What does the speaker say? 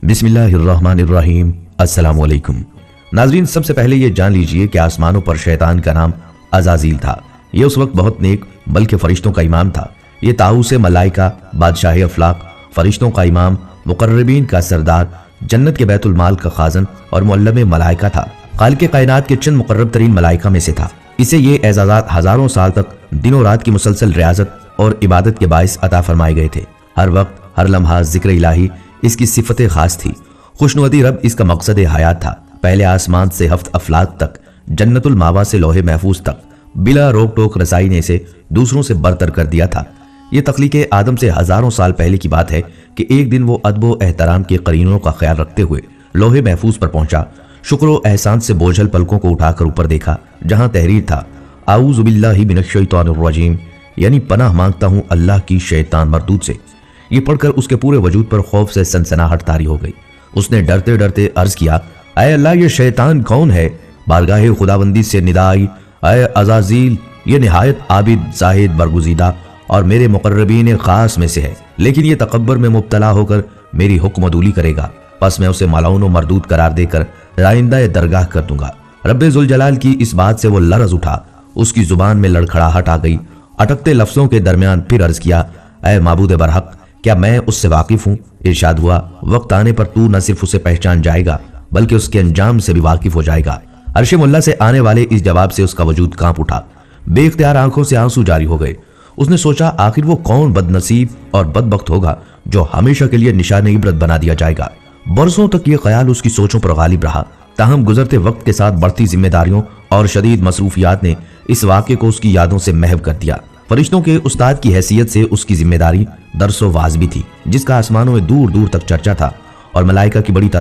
बिस्मिल्लाहिर्रहमानिर्रहीम। अस्सलाम वालेकुम नाजरीन, सबसे पहले ये जान लीजिए कि आसमानों पर शैतान का नाम अज़ाज़ील था। ये उस वक्त बहुत नेक बल्कि फरिश्तों का इमाम था। ये ताऊस मलाइका, बादशाह अफलाक, फरिश्तों का इमाम, मुकर्रबीन का सरदार, जन्नत के बैतुल माल का खाजन और मुअल्लम मलाइका था। खालिक कायनात के चंद मुकर्रब तरीन मलाइका में से था। इसे ये एजाज़ात हजारों साल तक दिनों रात की मुसलसल रियाजत और इबादत के बाइस अता फरमाए गए थे। हर वक्त हर लम्हा जिक्र इलाही इसकी सिफत खास थी। खुशनुदी रब इसका मकसद हयात था। पहले आसमान से हफ्त अफलाक तक, जन्नतुल मावा से लोहे महफूज तक बिला रोक टोक रसाई ने इसे दूसरों से बरतर कर दिया था। ये तख्लीक आदम से हजारों साल पहले की बात है कि एक दिन वो अदब एहतराम के करीनों का ख्याल रखते हुए लोहे महफूज पर पहुंचा। शुक्र व एहसान से बोझल पलकों को उठाकर ऊपर देखा, जहां तहरीर था आऊज़ु बिल्लाहि मिनश्शैतानिर्रजीम, यानी पनाह मांगता हूं अल्लाह की शैतान मरदूद से। ये पढ़कर उसके पूरे वजूद पर खौफ से सनसनाहट तारी हो गई। उसने डरते डरते अर्ज किया, ऐ अल्लाह, ये शैतान कौन है? बारगाहे खुदाबंदी से निदा आई, ऐ अज़ाज़ील, ये निहायत आबिद, जाहिद, बरगुज़ीदा और मेरे मुकर्रबीन खास में से है, लेकिन ये तकब्बर में मुब्तला होकर मेरी हुक्मदूली करेगा। बस मैं उसे मलाउन मरदूद करार देकर राइंदा दरगाह कर दूंगा। रब्बे जुल जलाल की इस बात से वो लरज उठा। उसकी जुबान में लड़खड़ाहट आ गई। अटकते लफ्जों के दरमियान फिर अर्ज किया, ऐ माबूद बरहक, क्या मैं उससे वाकिफ हूँ? इरशाद हुआ, वक्त आने पर तू न सिर्फ उसे पहचान जाएगा बल्कि उसके अंजाम से भी वाकिफ हो जाएगा। अर्श मुल्ला से आने वाले इस जवाब से उसका वजूद कांप उठा। बेख्तियार आंखों से आंसू जारी हो गए। उसने सोचा, आखिर वो कौन बदनसीब और बदबख्त होगा जो हमेशा के लिए निशान इबरत बना दिया जाएगा। बरसों तक ये ख्याल उसकी सोचों पर गालिब रहा। ताहम गुजरते वक्त के साथ बढ़ती जिम्मेदारियों और शदीद मसरूफियात ने इस वाक़े को उसकी यादों से महव कर दिया। फरिश्तों के उस्ताद की हैसियत से उसकी जिम्मेदारी दरसो वाज भी थी, जिसका आसमानों में दूर दूर तक चर्चा था और मलाइका की बड़ी